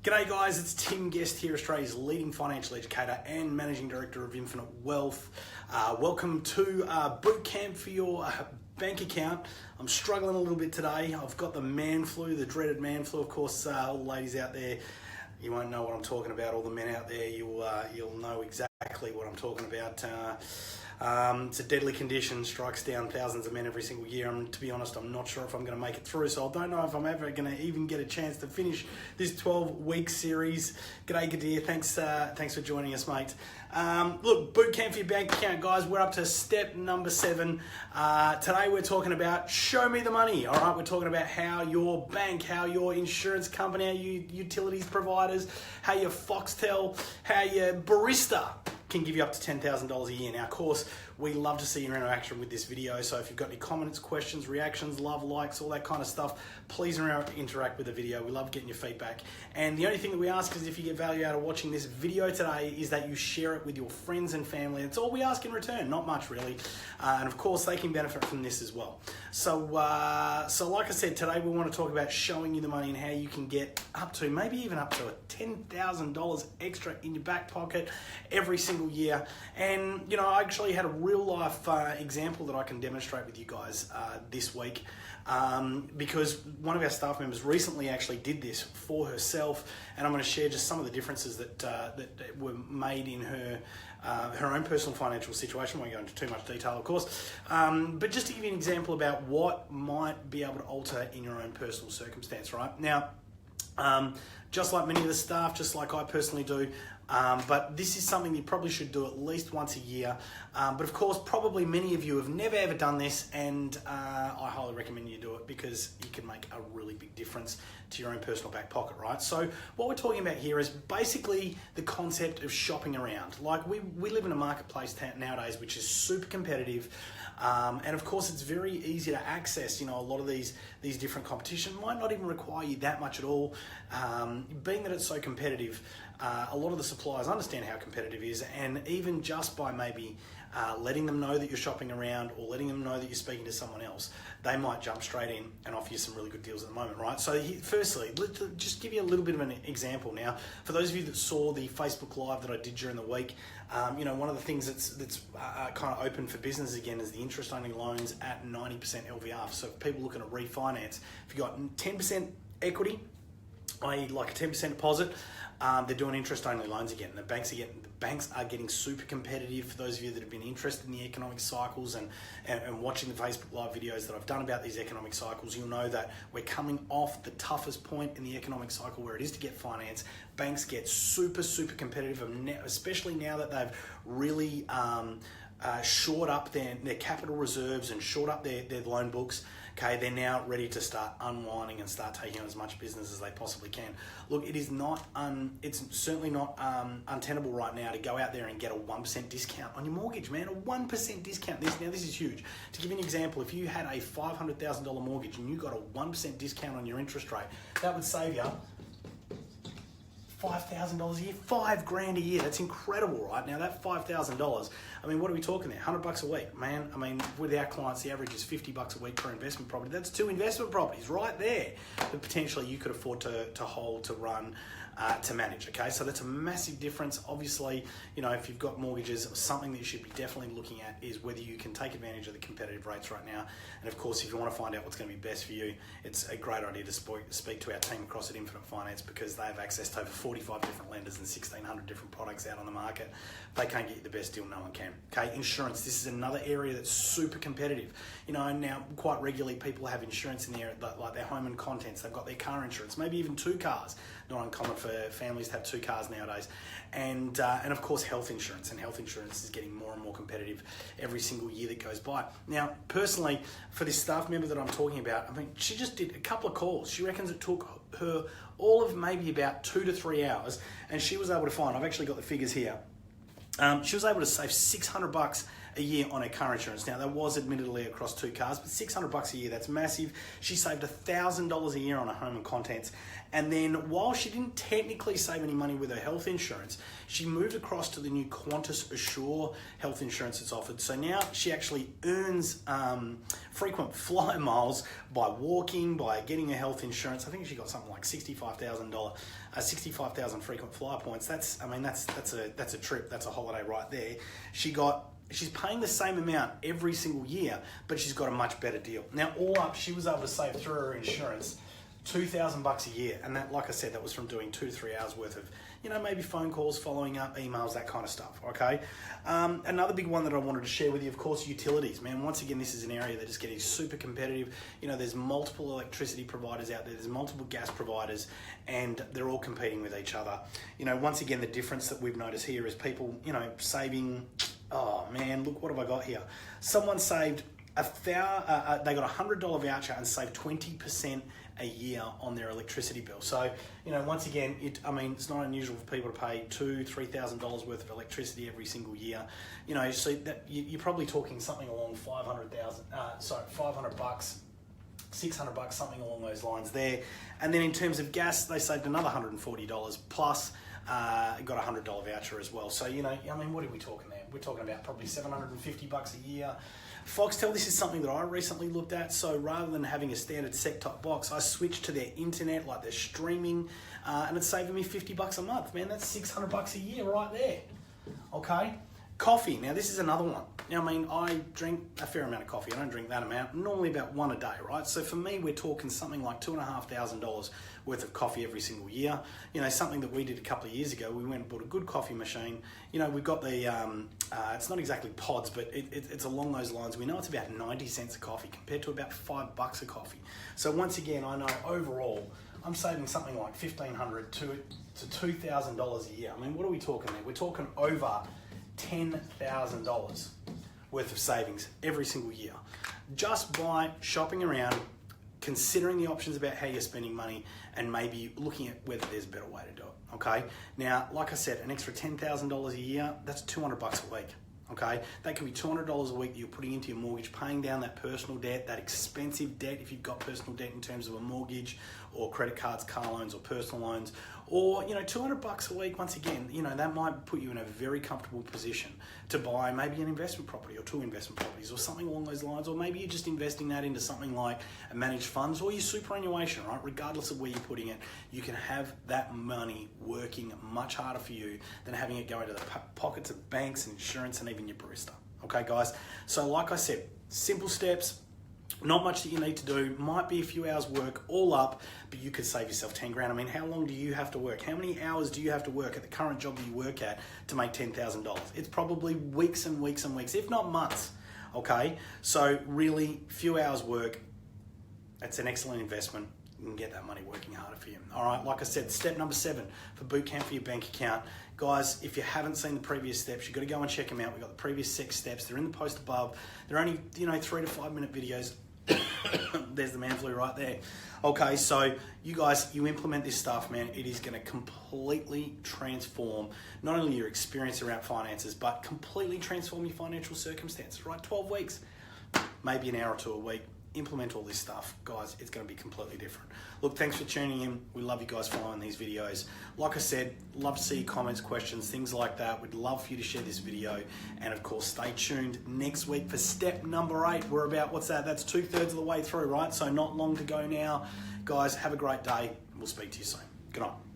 G'day guys, it's Tim Guest here, Australia's leading financial educator and Managing Director of Infinite Wealth. Welcome to BOOTCAMP for your bank account. I'm struggling a little bit today. I've got the man flu, the dreaded man flu. Of course, all the ladies out there, you won't know what I'm talking about. All the men out there, you'll know exactly what I'm talking about. It's a deadly condition, strikes down thousands of men every single year. To be honest, I'm not sure if I'm going to make it through, so I don't know if I'm ever going to even get a chance to finish this 12-week series. G'day, Gadir. Thanks for joining us, mate. Look, bootcamp for your bank account, guys. We're up to step number 7. Today we're talking about show me the money. All right, we're talking about how your bank, how your insurance company, how your utilities providers, how your Foxtel, how your barista can give you up to $10,000 a year. Now, of course, we love to see your interaction with this video. So if you've got any comments, questions, reactions, love, likes, all that kind of stuff, please interact with the video. We love getting your feedback. And the only thing that we ask is if you get value out of watching this video today is that you share it with your friends and family. It's all we ask in return, not much really. And of course, they can benefit from this as well. So like I said, today we want to talk about showing you the money and how you can get up to, maybe even up to $10,000 extra in your back pocket every single year. And you know, I actually had a real life example that I can demonstrate with you guys this week, because one of our staff members recently actually did this for herself, and I'm going to share just some of the differences that were made in her own personal financial situation. I won't go into too much detail, of course, but just to give you an example about what might be able to alter in your own personal circumstance. Right now, just like many of the staff, just like I personally do, but this is something you probably should do at least once a year. But of course, probably many of you have never ever done this, and I highly recommend you do it because you can make a really big difference to your own personal back pocket, right? So what we're talking about here is basically the concept of shopping around. Like we live in a marketplace nowadays which is super competitive, and of course it's very easy to access. You know, a lot of these different competition might not even require you that much at all. Being that it's so competitive, a lot of the suppliers understand how competitive it is, and even just by maybe letting them know that you're shopping around or letting them know that you're speaking to someone else, they might jump straight in and offer you some really good deals at the moment, right? So firstly, let's just give you a little bit of an example now. For those of you that saw the Facebook Live that I did during the week, you know, one of the things that's kind of open for business again is the interest-only loans at 90% LVR. So if people looking to refinance, if you've got 10% equity, i.e. like a 10% deposit, they're doing interest-only loans again. The banks are getting super competitive. For those of you that have been interested in the economic cycles and watching the Facebook Live videos that I've done about these economic cycles, you'll know that we're coming off the toughest point in the economic cycle where it is to get finance. Banks get super, super competitive, especially now that they've really shored up their capital reserves and shored up their loan books. Okay, they're now ready to start unwinding and start taking on as much business as they possibly can. Look, it is not, it's certainly not untenable right now to go out there and get a 1% discount on your mortgage, man. A 1% discount. This is huge. To give you an example, if you had a $500,000 mortgage and you got a 1% discount on your interest rate, that would save you $5,000 a year, $5,000 a year. That's incredible, right? Now that $5,000, I mean, what are we talking there? $100 a week, man. I mean, with our clients, the average is $50 a week per investment property. That's 2 investment properties right there that potentially you could afford to hold, to run, to manage. Okay, so that's a massive difference. Obviously, you know, if you've got mortgages, something that you should be definitely looking at is whether you can take advantage of the competitive rates right now. And of course, if you want to find out what's going to be best for you, it's a great idea to speak to our team across at Infinite Finance, because they have access to over 45 different lenders and 1,600 different products out on the market. If they can't get you the best deal, no one can. Okay, insurance. This is another area that's super competitive. You know, now quite regularly people have insurance in there, like their home and contents. They've got their car insurance, maybe even 2 cars. Not uncommon for families to have 2 cars nowadays, and of course health insurance. And health insurance is getting more and more competitive every single year that goes by. Now, personally, for this staff member that I'm talking about, I mean, she just did a couple of calls. She reckons it took her all of maybe about 2 to 3 hours, and she was able to find, I've actually got the figures here, she was able to save $600 a a year on her car insurance. Now, that was admittedly across 2 cars, but $600 a year, that's massive. She saved $1,000 a year on her home and contents. And then while she didn't technically save any money with her health insurance, she moved across to the new Qantas Assure health insurance that's offered. So now she actually earns frequent flyer miles by walking, by getting her health insurance. I think she got something like $65,000 frequent flyer points. That's a trip, that's a holiday right there. She's paying the same amount every single year, but she's got a much better deal. Now, all up, she was able to save through her insurance $2,000 a year, and that, like I said, that was from doing 2 to 3 hours worth of, maybe phone calls, following up, emails, that kind of stuff. Okay. Another big one that I wanted to share with you, of course, utilities. Man, once again, this is an area that is getting super competitive. There's multiple electricity providers out there. There's multiple gas providers, and they're all competing with each other. Once again, the difference that we've noticed here is people, saving. Oh man, look what have I got here? Someone saved they got $100 voucher and saved 20% a year on their electricity bill. So, once again, it's not unusual for people to pay $2,000-$3,000 worth of electricity every single year. So that you're probably talking something along $500, $600, something along those lines there. And then in terms of gas, they saved another $140 plus. Got a $100 voucher as well. So, what are we talking there? We're talking about probably $750 a year. Foxtel, this is something that I recently looked at. So rather than having a standard set-top box, I switched to their internet, like their streaming, and it's saving me $50 a month. Man, that's $600 a year right there. Okay. Coffee. Now, this is another one. I drink a fair amount of coffee. I don't drink that amount. Normally about one a day, right? So for me, we're talking something like $2,500 worth of coffee every single year. Something that we did a couple of years ago. We went and bought a good coffee machine. We've got the, it's not exactly pods, but it's along those lines. We know it's about 90 cents a coffee compared to about $5 a coffee. So once again, I know overall, I'm saving something like $1,500 to $2,000 a year. What are we talking there? We're talking over $10,000 worth of savings every single year just by shopping around, considering the options about how you're spending money, and maybe looking at whether there's a better way to do it. Okay. Now, like I said, an extra $10,000 a year, that's $200 a week. Okay, that can be $200 a week that you're putting into your mortgage, paying down that personal debt, that expensive debt if you've got personal debt in terms of a mortgage or credit cards, car loans or personal loans, or $200 a week. Once again, that might put you in a very comfortable position to buy maybe an investment property or 2 investment properties or something along those lines, or maybe you're just investing that into something like a managed funds or your superannuation, right? Regardless of where you're putting it, you can have that money working much harder for you than having it go into the pockets of banks and insurance and even your barista. Okay, guys? So like I said, simple steps, not much that you need to do, might be a few hours work all up, but you could save yourself 10 grand. How long do you have to work? How many hours do you have to work at the current job that you work at to make $10,000? It's probably weeks and weeks and weeks, if not months. Okay, so really few hours work, it's an excellent investment. You can get that money working harder for you. All right, like I said, step number 7 for bootcamp for your bank account. Guys, if you haven't seen the previous steps, you've got to go and check them out. We've got the previous 6 steps. They're in the post above. They're only, 3 to 5 minute videos. There's the man flu right there. Okay, so you guys, you implement this stuff, man, it is going to completely transform not only your experience around finances, but completely transform your financial circumstances, right? 12 weeks, maybe an hour or 2 a week. Implement all this stuff, guys. It's going to be completely different. Look, thanks for tuning in. We love you guys following these videos. Like I said, love to see your comments, questions, things like that. We'd love for you to share this video. And of course, stay tuned next week for step number 8. We're about, what's that? That's 2/3 of the way through, right? So not long to go now. Guys, have a great day. We'll speak to you soon. Good night.